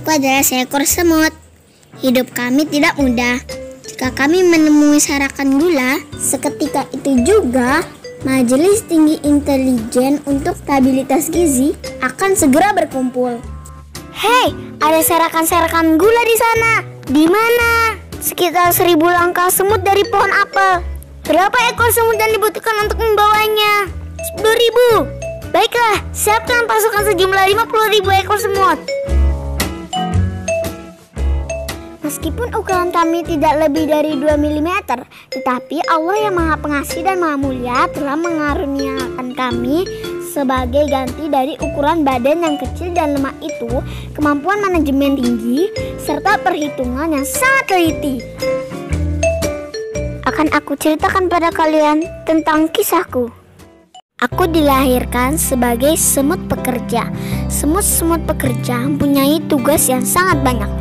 Aku adalah seekor semut. Hidup kami tidak mudah. Jika kami menemui sarakan gula, seketika itu juga Majelis Tinggi Intelijen untuk Stabilitas Gizi akan segera berkumpul. Hei, ada serakan-serakan gula di sana. Di mana? Sekitar 1000 langkah semut dari pohon apel. Berapa ekor semut yang dibutuhkan untuk membawanya? 10.000. Baiklah, siapkan pasukan sejumlah 50.000 ekor semut. Meskipun ukuran kami tidak lebih dari 2 mm, tetapi Allah yang Maha Pengasih dan Maha Mulia telah mengaruniakan kami sebagai ganti dari ukuran badan yang kecil dan lemah itu, kemampuan manajemen tinggi, serta perhitungan yang sangat teliti. Akan aku ceritakan pada kalian tentang kisahku. Aku dilahirkan sebagai semut pekerja. Semut-semut pekerja mempunyai tugas yang sangat banyak.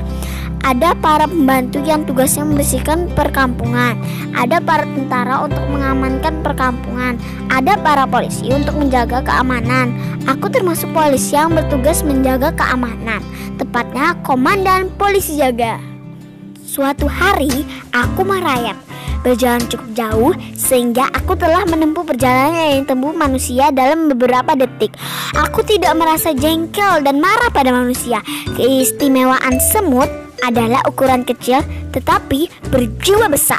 Ada para pembantu yang tugasnya membersihkan perkampungan. Ada para tentara untuk mengamankan perkampungan. Ada para polisi untuk menjaga keamanan. Aku termasuk polisi yang bertugas menjaga keamanan, tepatnya komandan polisi jaga. Suatu hari aku merayap, berjalan cukup jauh sehingga aku telah menempuh perjalanan yang ditempuh manusia dalam beberapa detik. Aku tidak merasa jengkel dan marah pada manusia. Keistimewaan semut adalah ukuran kecil tetapi berjiwa besar.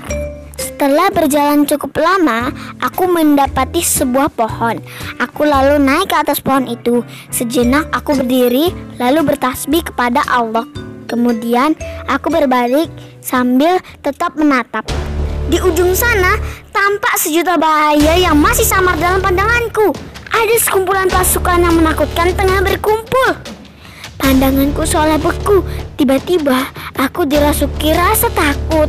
Setelah berjalan cukup lama, aku mendapati sebuah pohon. Aku lalu naik ke atas pohon itu. Sejenak aku berdiri lalu bertasbih kepada Allah. Kemudian aku berbalik sambil tetap menatap. Di ujung sana tampak sejuta bahaya yang masih samar dalam pandanganku. Ada sekumpulan pasukan yang menakutkan tengah berkumpul. Pandanganku seolah beku. Tiba-tiba aku dirasuki rasa takut.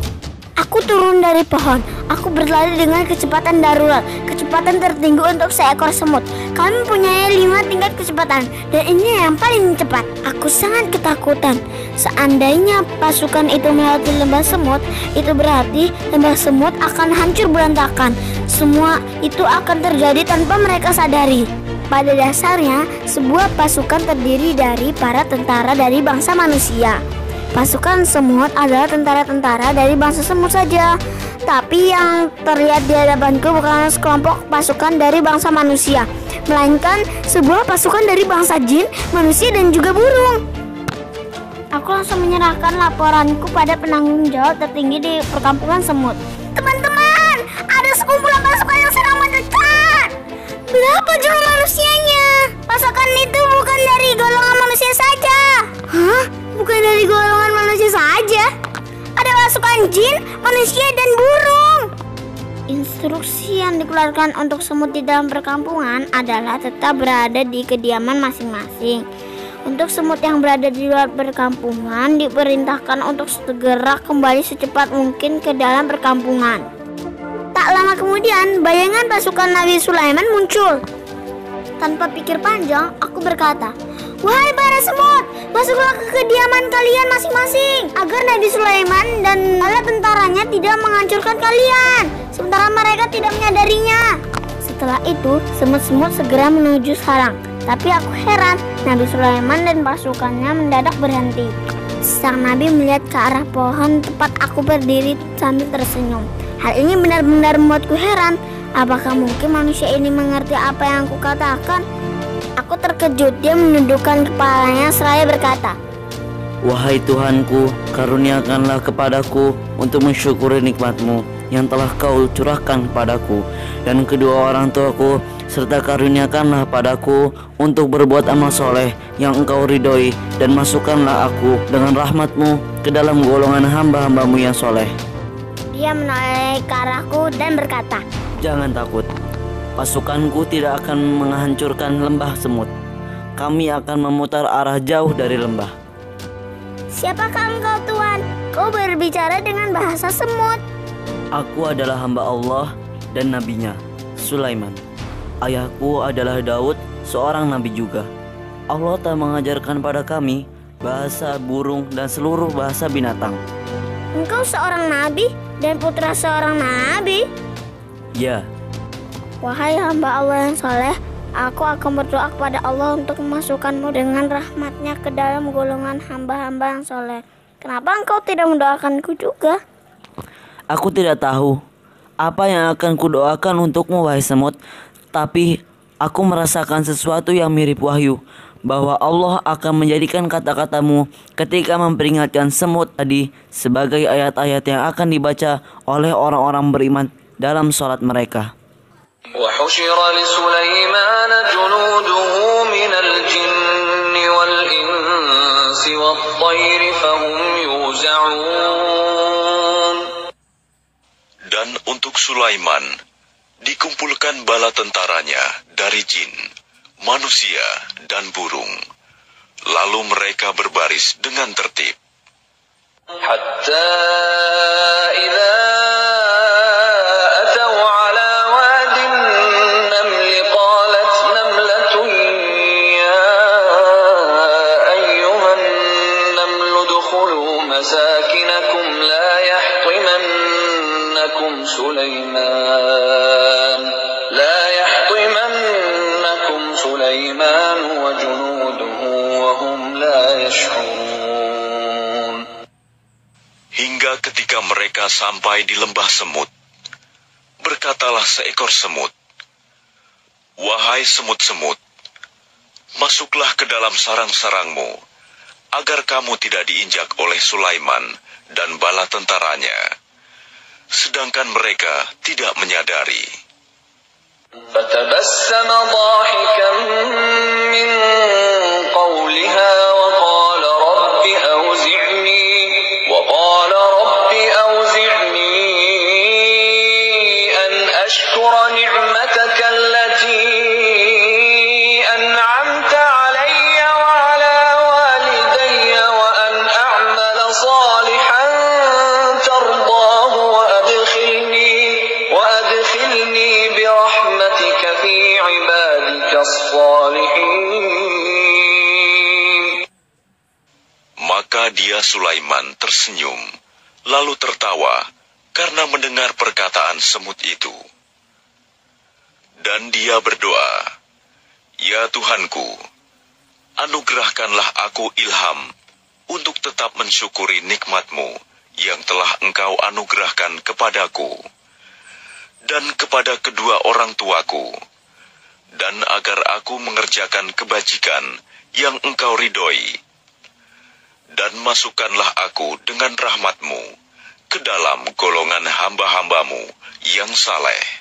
Aku turun dari pohon. Aku berlari dengan kecepatan darurat, kecepatan tertinggi untuk seekor semut. Kami mempunyai 5 tingkat kecepatan dan ini yang paling cepat. Aku sangat ketakutan. Seandainya pasukan itu melewati lembah semut, itu berarti lembah semut akan hancur berantakan. Semua itu akan terjadi tanpa mereka sadari. Pada dasarnya, sebuah pasukan terdiri dari para tentara dari bangsa manusia. Pasukan semut adalah tentara-tentara dari bangsa semut saja. Tapi yang terlihat di hadapanku bukan sekelompok pasukan dari bangsa manusia, melainkan sebuah pasukan dari bangsa jin, manusia, dan juga burung. Aku langsung menyerahkan laporanku pada penanggung jawab tertinggi di perkampungan semut. Teman-teman, ada sekumpulan pasukan yang sedang mendekat. Berapa jumlah manusianya? Pasukan itu bukan dari golongan manusia saja. Hah? Bukan dari golongan manusia saja? Ada pasukan jin, manusia, dan burung. Instruksi yang dikeluarkan untuk semut di dalam perkampungan adalah tetap berada di kediaman masing-masing. Untuk semut yang berada di luar perkampungan diperintahkan untuk segera kembali secepat mungkin ke dalam perkampungan. Tak lama kemudian, bayangan pasukan Nabi Sulaiman muncul. Tanpa pikir panjang, aku berkata, "Wahai para semut, masuklah ke kediaman kalian masing-masing agar Nabi Sulaiman dan bala tentaranya tidak menghancurkan kalian, sementara mereka tidak menyadarinya." Setelah itu, semut-semut segera menuju sarang. Tapi aku heran, Nabi Sulaiman dan pasukannya mendadak berhenti. Sang Nabi melihat ke arah pohon tempat aku berdiri sambil tersenyum. Hal ini benar-benar membuatku heran. Apakah mungkin manusia ini mengerti apa yang aku katakan? Aku terkejut. Dia menundukkan kepalanya seraya berkata, "Wahai Tuhanku, karuniakanlah kepadaku untuk mensyukuri nikmat-Mu yang telah Kau curahkan padaku dan kedua orang tuaku, serta karuniakanlah padaku untuk berbuat amal soleh yang Engkau ridhoi, dan masukkanlah aku dengan rahmat-Mu ke dalam golongan hamba-hamba-Mu yang soleh." Dia menoleh ke arahku dan berkata, "Jangan takut, pasukanku tidak akan menghancurkan lembah semut. Kami akan memutar arah jauh dari lembah." "Siapakah engkau, Tuhan? Kau berbicara dengan bahasa semut." "Aku adalah hamba Allah dan nabinya, Sulaiman. Ayahku adalah Daud, seorang nabi juga. Allah telah mengajarkan pada kami bahasa burung dan seluruh bahasa binatang." "Engkau seorang nabi dan putra seorang nabi?" "Ya." "Wahai hamba Allah yang soleh, Aku akan berdoa kepada Allah untuk memasukkanmu dengan rahmatnya ke dalam golongan hamba-hamba yang soleh. Kenapa engkau tidak mendoakanku juga? Aku tidak tahu apa yang akan kudoakan untukmu, wahai semut. Tapi aku merasakan sesuatu yang mirip wahyu, bahwa Allah akan menjadikan kata-katamu ketika memperingatkan semut tadi sebagai ayat-ayat yang akan dibaca oleh orang-orang beriman dalam sholat mereka. وحشر لسليمان جنوده من الجن والإنس والطير فهم يوزعون. Dan untuk Sulaiman dikumpulkan bala tentaranya dari jin, manusia, dan burung. Lalu mereka berbaris dengan tertib. حتى إذا أتوا على واد النمل قالت نملة يا أيها النمل ادخلوا مساكنكم لا يحطمنكم سليمان وجنوده وهم لا يشعرون. Hingga ketika mereka sampai di lembah semut, berkatalah seekor semut, "Wahai semut-semut, masuklah ke dalam sarang-sarangmu, agar kamu tidak diinjak oleh Sulaiman dan bala tentaranya." Sedangkan mereka tidak menyadari. فتبسم ضاحكا من قولها وقال رب أوزعني أن أشكر نعمتك التي أنعمت علي وعلى والدي وأن أعمل صالحا ترضاه وأدخلني برحمتك في عبادك الصالحين. Maka dia Sulaiman tersenyum, lalu tertawa karena mendengar perkataan semut itu. Dan dia berdoa, "Ya Tuhanku, anugerahkanlah aku ilham untuk tetap mensyukuri nikmat-Mu yang telah Engkau anugerahkan kepadaku dan kepada kedua orang tuaku, dan agar aku mengerjakan kebajikan yang Engkau ridhoi. Dan masukkanlah aku dengan rahmat-Mu ke dalam golongan hamba-hamba-Mu yang saleh."